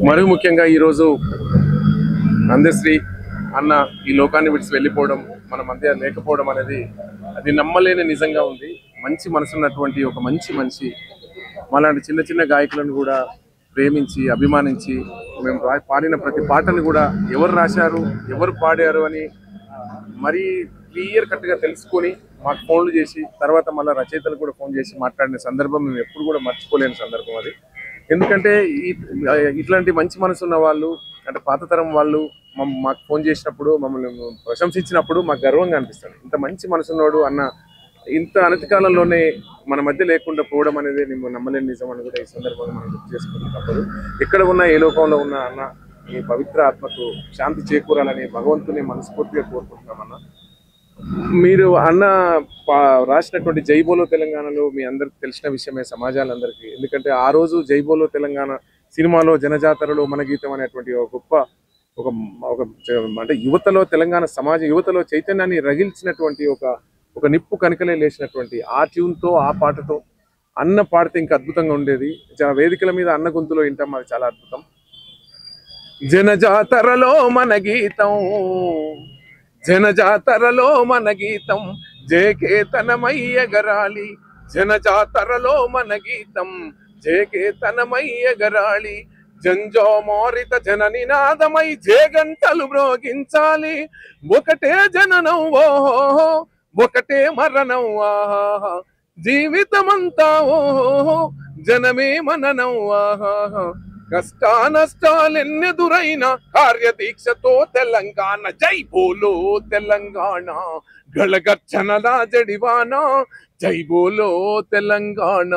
మరి ముఖ్యంగా ఈరోజు అందశ్రీ అన్న ఈ లోకాన్ని విడిచి వెళ్ళిపోవడం, మన మధ్య లేకపోవడం అనేది అది నమ్మలేని నిజంగా ఉంది. మంచి మనసున్నటువంటి ఒక మంచి మనిషి. మాలాంటి చిన్న చిన్న గాయకులను కూడా ప్రేమించి అభిమానించి మేము పాడిన ప్రతి పాటను కూడా ఎవరు రాశారు, ఎవరు పాడారు అని మరీ క్లియర్ కట్గా తెలుసుకొని మాకు ఫోన్లు చేసి తర్వాత మళ్ళీ రచయితలు కూడా ఫోన్ చేసి మాట్లాడిన సందర్భం మేము ఎప్పుడు కూడా మర్చిపోలేని సందర్భం అది. ఎందుకంటే ఇట్లాంటి మంచి మనసు ఉన్న వాళ్ళు అంటే పాత తరం వాళ్ళు మాకు ఫోన్ చేసినప్పుడు మమ్మల్ని ప్రశంసించినప్పుడు మాకు గర్వంగా అనిపిస్తుంది. ఇంత మంచి మనసున్నోడు అన్న ఇంత అనతి కాలంలోనే మన మధ్య లేకుండా పోవడం అనేది నేను నమ్మలేని నిజం అని కూడా ఈ సందర్భంగా మనం గుర్తు చేసుకుంటాం. తప్పదు. ఎక్కడ ఉన్నా ఏ లోకంలో ఉన్నా అన్న ఈ పవిత్ర ఆత్మకు శాంతి చేకూరాలని భగవంతుని మనస్ఫూర్తిగా కోరుకుంటున్నామన్న. మీరు అన్న రాసినటువంటి జైబోలో తెలంగాణలో మీ అందరికి తెలిసిన విషయమే సమాజాలందరికీ. ఎందుకంటే ఆ రోజు జైబోలో తెలంగాణ సినిమాలో జనజాతరలో మన గీతం అనేటువంటి ఒక గొప్ప ఒక అంటే యువతలో తెలంగాణ సమాజ యువతలో చైతన్యాన్ని రగిల్చినటువంటి ఒక నిప్పు కనికలే లేచినటువంటి ఆ ట్యూన్తో ఆ పాటతో అన్న పాడితే ఇంకా అద్భుతంగా ఉండేది. వేదికల మీద అన్న గొంతులో వింటాం, అది చాలా అద్భుతం. జనజాతరలో మన గీతం, జనజాతరలో మన గీతం, జయకేతనమై ఎగరాలి. జనజాతరలో మన గీతం, జయకేతనమై ఎగరాలి. జంజోమోరిత జన నినాదమై జయగంటలు మ్రోగించాలి. ఒకటే జననం ఓహో, ఒకటే మరణం ఆహా, జీవితమంతా ఓహో, జనమే మననం ఆహా. కష్టానష్టాలెన్నెదురైన కార్యదీక్షతో తెలంగాణ జై బోలో తెలంగాణ, గళగర్చనల జడివాన జై బోలో తెలంగాణ,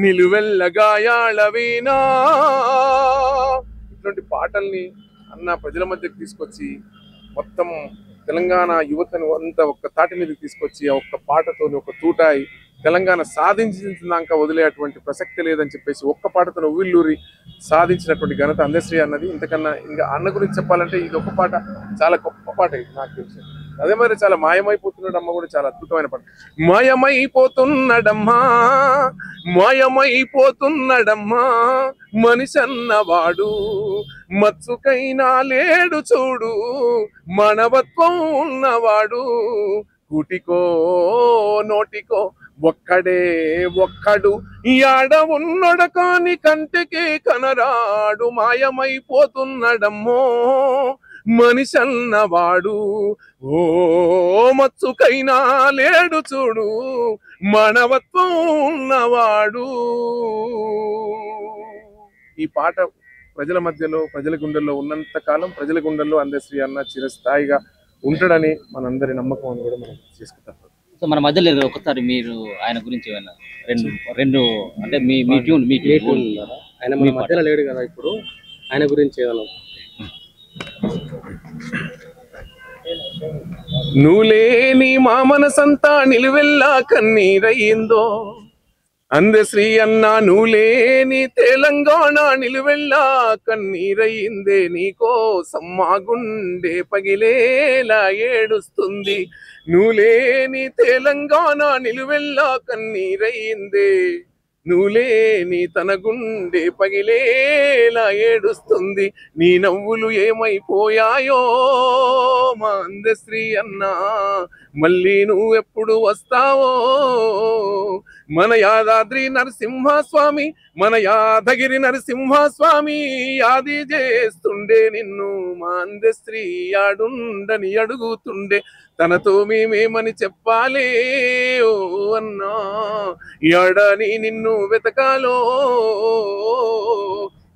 నిలువెల్ల గాయాల వీణా. ఇటువంటి పాటల్ని అన్న ప్రజల మధ్యకి తీసుకొచ్చి మొత్తం తెలంగాణ యువతను అంతా ఒక్క తాటి మీదకి తీసుకొచ్చి ఆ ఒక్క పాటతోని ఒక తూటాయి తెలంగాణ సాధించినాక వదిలేటువంటి ప్రసక్తి లేదని చెప్పేసి ఒక్క పాటతో ఉవ్విల్లూరి సాధించినటువంటి ఘనత అందశ్రీ అన్నది. ఇంతకన్నా ఇంకా అన్న గురించి చెప్పాలంటే ఇది ఒక్క పాట చాలా గొప్ప పాట ఇది నాకు తెలిసి. అదే మరి చాలా మాయమైపోతున్నాడమ్మ కూడా చాలా అద్భుతమైన పాట. మాయమైపోతున్నాడమ్మా, మాయమైపోతున్నాడమ్మా మనిషి అన్నవాడు, మత్సుకైనా లేడు చూడు మానవత్వం ఉన్నవాడు. కూటికో నోటికో ఒక్కడే ఒక్కడు యాడ ఉన్నడ కాని కంటికి కనరాడు. మాయమైపోతున్నాడమ్మో మనిషి అన్నవాడు, ఓ మత్సుకైనా లేడు చూడు మానవత్వం ఉన్నవాడు. ఈ పాట ప్రజల మధ్యలో ప్రజల గుండెల్లో ఉన్నంత కాలం ప్రజల గుండెల్లో అందశ్రీ అన్న చిరస్థాయిగా ఉంటాడని మనందరి నమ్మకం అని కూడా మనం చేసుకుంటాం. సో మన మధ్యలో ఒకసారి మీరు ఆయన గురించి ఏమైనా రెండు అంటే మీ ట్యూన్ ఆయన మన మధ్యలో లేడు కదా ఇప్పుడు, ఆయన గురించి ఏమన్నా. నువ్వులేని మా మనసంతా నిలువెల్లా కన్నీరయ్యిందో అందశ్రీ అన్న, నువ్వులేని తెలంగాణ నిలువెల్లా కన్నీరయ్యిందే. నీకోసం మా గుండె పగిలేలా ఏడుస్తుంది. నువ్వులేని తెలంగాణ నిలువెల్లా కన్నీరయ్యిందే. నువ్వులేని తన గుండె పగిలేలా ఏడుస్తుంది. నీ నవ్వులు ఏమైపోయాయో మా అందశ్రీ అన్నా, మళ్ళీ నువ్వెప్పుడు వస్తావో. మన యాదాద్రి నరసింహస్వామి, మన యాదగిరి నరసింహస్వామి యాది చేస్తుండే నిన్ను. మా అందశ్రీ యాడుండని అడుగుతుండే, తనతో మేమేమని చెప్పాలి ఓ అన్నా. యాడని నిన్ను వెతకాలో,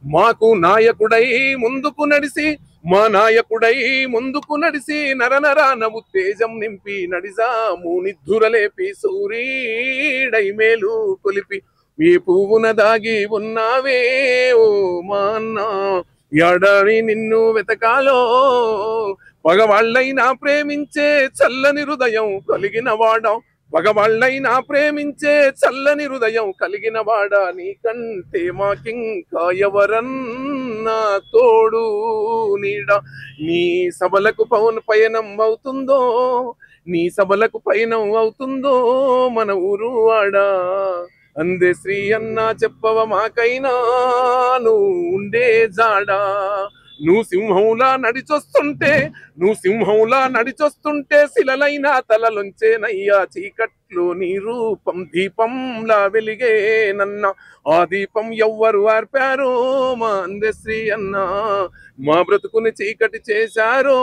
మాకు నాయకుడై ముందుకు నడిసి, మా నాయకుడై ముందుకు నడిసి నరనరాన ఉత్తేజం నింపి నడిజాము నిద్ధురలేపి సూరీడై మేలు కొలిపి ఏ పువ్వున దాగి ఉన్నావే ఓ మా అన్న. యాడని నిన్ను వెతకాలో, పగవాళ్ళైనా ప్రేమించే చల్లని హృదయం కలిగిన వాడా, పగవాళ్ళైనా ప్రేమించే చల్లని హృదయం కలిగిన వాడా. నీకంటే మాకింకా ఎవరన్నా తోడు నీడ. నీ సభలకు పయనం అవుతుందో, నీ సభలకు పయనం అవుతుందో మన ఊరు వాడా. అందే శ్రీ అన్న చెప్పవ మాకైనా నువ్వు ఉండే జాడా. నువ్వు సింహంలా నడిచొస్తుంటే శిలలైన తలలుంచేనయ్యా చీకట్లో నీ రూపం దీపంలా వెలిగే నన్న. ఆ దీపం ఎవ్వరు ఆర్పారో మా అందశ్రీ అన్న, మా బ్రతుకుని చీకటి చేశారో.